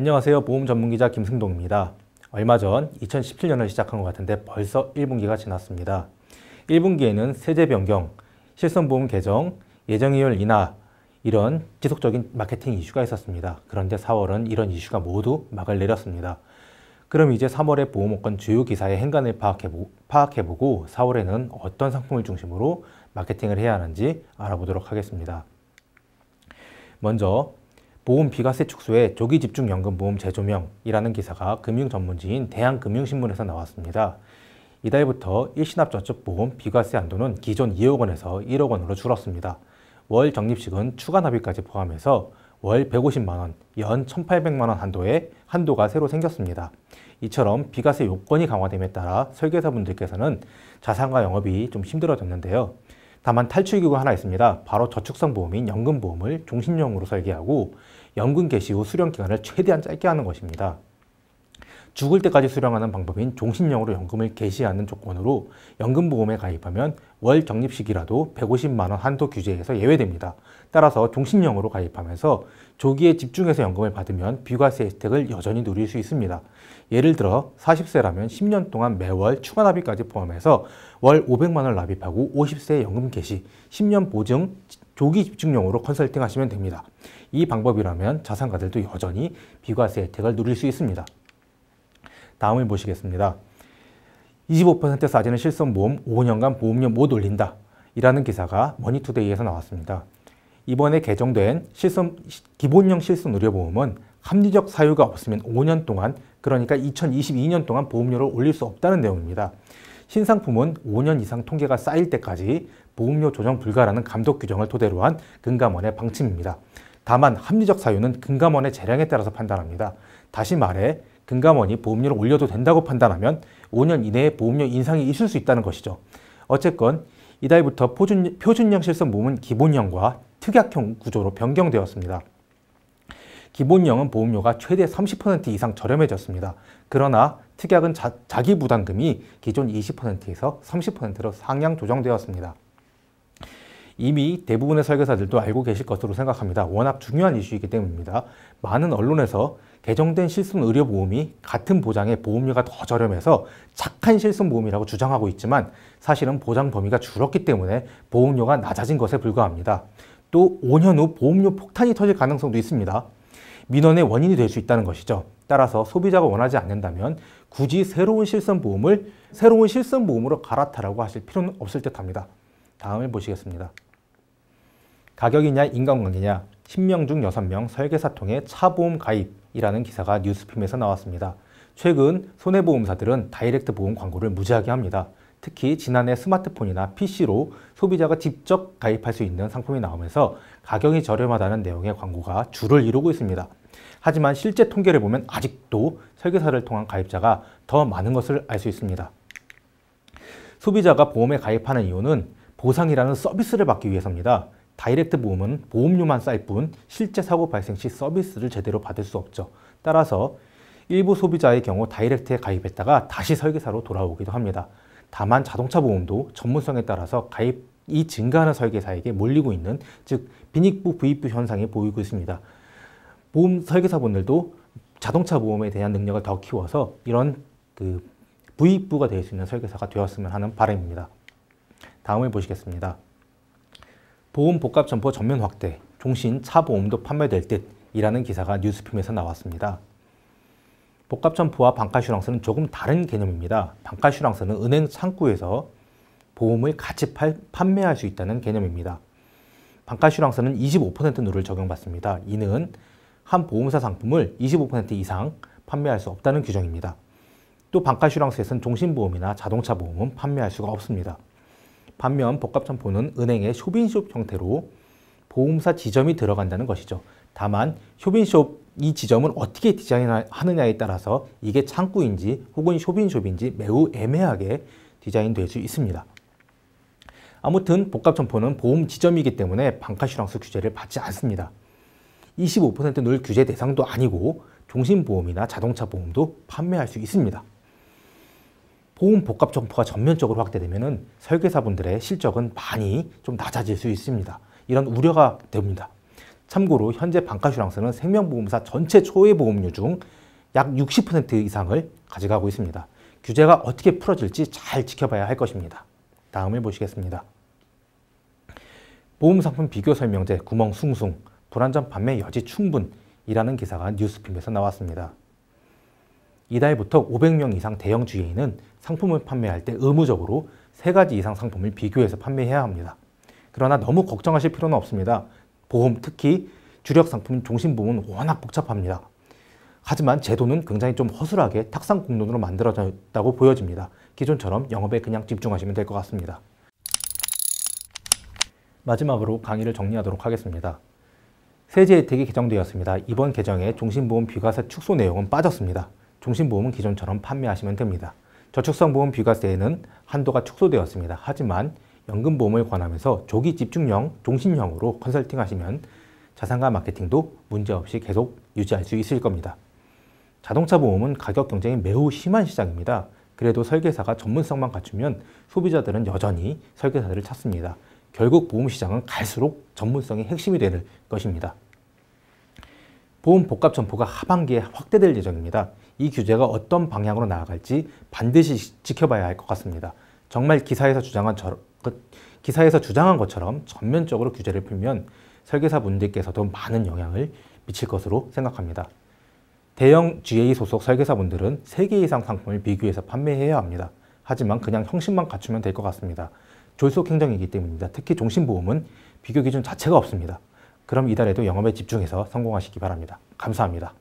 안녕하세요. 보험 전문기자 김승동입니다. 얼마 전 2017년을 시작한 것 같은데 벌써 1분기가 지났습니다. 1분기에는 세제 변경, 실손보험 개정, 예정이율 인하 이런 지속적인 마케팅 이슈가 있었습니다. 그런데 4월은 이런 이슈가 모두 막을 내렸습니다. 그럼 이제 3월의 보험업권 주요 기사의 행간을 파악해보고 4월에는 어떤 상품을 중심으로 마케팅을 해야 하는지 알아보도록 하겠습니다. 먼저 보험 비과세 축소의 조기집중연금보험 재조명이라는 기사가 금융전문지인 대한금융신문에서 나왔습니다. 이달부터 일시납저축보험 비과세 한도는 기존 2억 원에서 1억 원으로 줄었습니다. 월 적립식은 추가 납입까지 포함해서 월 150만 원, 연 1,800만 원 한도의 한도가 새로 생겼습니다. 이처럼 비과세 요건이 강화됨에 따라 설계사분들께서는 자산가 영업이 좀 힘들어졌는데요. 다만 탈출기구가 하나 있습니다. 바로 저축성 보험인 연금보험을 종신형으로 설계하고 연금 개시 후 수령 기간을 최대한 짧게 하는 것입니다. 죽을 때까지 수령하는 방법인 종신형으로 연금을 개시하는 조건으로 연금보험에 가입하면 월 적립식이라도 150만 원 한도 규제에서 예외됩니다. 따라서 종신형으로 가입하면서 조기에 집중해서 연금을 받으면 비과세 혜택을 여전히 누릴 수 있습니다. 예를 들어 40세라면 10년 동안 매월 추가 납입까지 포함해서 월 500만 원을 납입하고 50세에 연금 개시, 10년 보증 조기 집중용으로 컨설팅 하시면 됩니다. 이 방법이라면 자산가들도 여전히 비과세 혜택을 누릴 수 있습니다. 다음을 보시겠습니다. 25% 싸지는 실손보험 5년간 보험료 못 올린다 이라는 기사가 머니투데이에서 나왔습니다. 이번에 개정된 기본형 실손의료보험은 합리적 사유가 없으면 5년 동안, 그러니까 2022년 동안 보험료를 올릴 수 없다는 내용입니다. 신상품은 5년 이상 통계가 쌓일 때까지 보험료 조정 불가라는 감독 규정을 토대로 한 금감원의 방침입니다. 다만 합리적 사유는 금감원의 재량에 따라서 판단합니다. 다시 말해 금감원이 보험료를 올려도 된다고 판단하면 5년 이내에 보험료 인상이 있을 수 있다는 것이죠. 어쨌건 이달부터 표준형 실손보험은 기본형과 특약형 구조로 변경되었습니다. 기본형은 보험료가 최대 30% 이상 저렴해졌습니다. 그러나 특약은 자기 부담금이 기존 20%에서 30%로 상향 조정되었습니다. 이미 대부분의 설계사들도 알고 계실 것으로 생각합니다. 워낙 중요한 이슈이기 때문입니다. 많은 언론에서 개정된 실손의료보험이 같은 보장의 보험료가 더 저렴해서 착한 실손보험이라고 주장하고 있지만 사실은 보장 범위가 줄었기 때문에 보험료가 낮아진 것에 불과합니다. 또 5년 후 보험료 폭탄이 터질 가능성도 있습니다. 민원의 원인이 될 수 있다는 것이죠. 따라서 소비자가 원하지 않는다면 굳이 새로운 실손보험으로 갈아타라고 하실 필요는 없을 듯합니다. 다음을 보시겠습니다. 가격이냐 인간관계냐 10명 중 6명 설계사 통해 차보험 가입이라는 기사가 뉴스핌에서 나왔습니다. 최근 손해보험사들은 다이렉트 보험 광고를 무지하게 합니다. 특히 지난해 스마트폰이나 PC로 소비자가 직접 가입할 수 있는 상품이 나오면서 가격이 저렴하다는 내용의 광고가 주를 이루고 있습니다. 하지만 실제 통계를 보면 아직도 설계사를 통한 가입자가 더 많은 것을 알 수 있습니다. 소비자가 보험에 가입하는 이유는 보상이라는 서비스를 받기 위해서입니다. 다이렉트 보험은 보험료만 쌓일 뿐 실제 사고 발생 시 서비스를 제대로 받을 수 없죠. 따라서 일부 소비자의 경우 다이렉트에 가입했다가 다시 설계사로 돌아오기도 합니다. 다만 자동차 보험도 전문성에 따라서 가입이 증가하는 설계사에게 몰리고 있는, 즉 빈익부 부익부 현상이 보이고 있습니다. 보험 설계사분들도 자동차 보험에 대한 능력을 더 키워서 이런 부익부가 될 수 있는 설계사가 되었으면 하는 바람입니다. 다음을 보시겠습니다. 보험 복합 점포 전면 확대, 종신 차보험도 판매될 듯 이라는 기사가 뉴스핌에서 나왔습니다. 복합 점포와 방카슈랑스는 조금 다른 개념입니다. 방카슈랑스는 은행 창구에서 보험을 같이 판매할 수 있다는 개념입니다. 방카슈랑스는 25% 룰을 적용받습니다. 이는 한 보험사 상품을 25% 이상 판매할 수 없다는 규정입니다. 또 방카슈랑스에서는 종신보험이나 자동차 보험은 판매할 수가 없습니다. 반면 복합점포는 은행의 쇼핑숍 형태로 보험사 지점이 들어간다는 것이죠. 다만 쇼핑숍 이 지점은 어떻게 디자인하느냐에 따라서 이게 창구인지 혹은 쇼핑숍인지 매우 애매하게 디자인될 수 있습니다. 아무튼 복합점포는 보험 지점이기 때문에 방카슈랑스 규제를 받지 않습니다. 25% 룰 규제 대상도 아니고 종신보험이나 자동차 보험도 판매할 수 있습니다. 보험 복합 점포가 전면적으로 확대되면 설계사분들의 실적은 많이 좀 낮아질 수 있습니다. 이런 우려가 됩니다. 참고로 현재 방카슈랑스는 생명보험사 전체 초회 보험료 중 약 60% 이상을 가져가고 있습니다. 규제가 어떻게 풀어질지 잘 지켜봐야 할 것입니다. 다음을 보시겠습니다. 보험상품 비교 설명제 구멍 숭숭, 불안전 판매 여지 충분이라는 기사가 뉴스핌에서 나왔습니다. 이달부터 500명 이상 대형 GA는 상품을 판매할 때 의무적으로 3가지 이상 상품을 비교해서 판매해야 합니다. 그러나 너무 걱정하실 필요는 없습니다. 보험, 특히 주력 상품 종신보험은 워낙 복잡합니다. 하지만 제도는 굉장히 좀 허술하게 탁상 공론으로 만들어졌다고 보여집니다. 기존처럼 영업에 그냥 집중하시면 될 것 같습니다. 마지막으로 강의를 정리하도록 하겠습니다. 세제 혜택이 개정되었습니다. 이번 개정에 종신보험 비과세 축소 내용은 빠졌습니다. 종신보험은 기존처럼 판매하시면 됩니다. 저축성보험 비과세에는 한도가 축소되었습니다. 하지만 연금보험을 관하면서 조기 집중형, 종신형으로 컨설팅하시면 자산가 마케팅도 문제없이 계속 유지할 수 있을 겁니다. 자동차 보험은 가격 경쟁이 매우 심한 시장입니다. 그래도 설계사가 전문성만 갖추면 소비자들은 여전히 설계사들을 찾습니다. 결국 보험 시장은 갈수록 전문성이 핵심이 될 것입니다. 보험 복합 점포가 하반기에 확대될 예정입니다. 이 규제가 어떤 방향으로 나아갈지 반드시 지켜봐야 할 것 같습니다. 정말 기사에서 주장한 것처럼 전면적으로 규제를 풀면 설계사 분들께서도 많은 영향을 미칠 것으로 생각합니다. 대형 GA 소속 설계사분들은 3개 이상 상품을 비교해서 판매해야 합니다. 하지만 그냥 형식만 갖추면 될 것 같습니다. 졸속 행정이기 때문입니다. 특히 종신보험은 비교 기준 자체가 없습니다. 그럼 이달에도 영업에 집중해서 성공하시기 바랍니다. 감사합니다.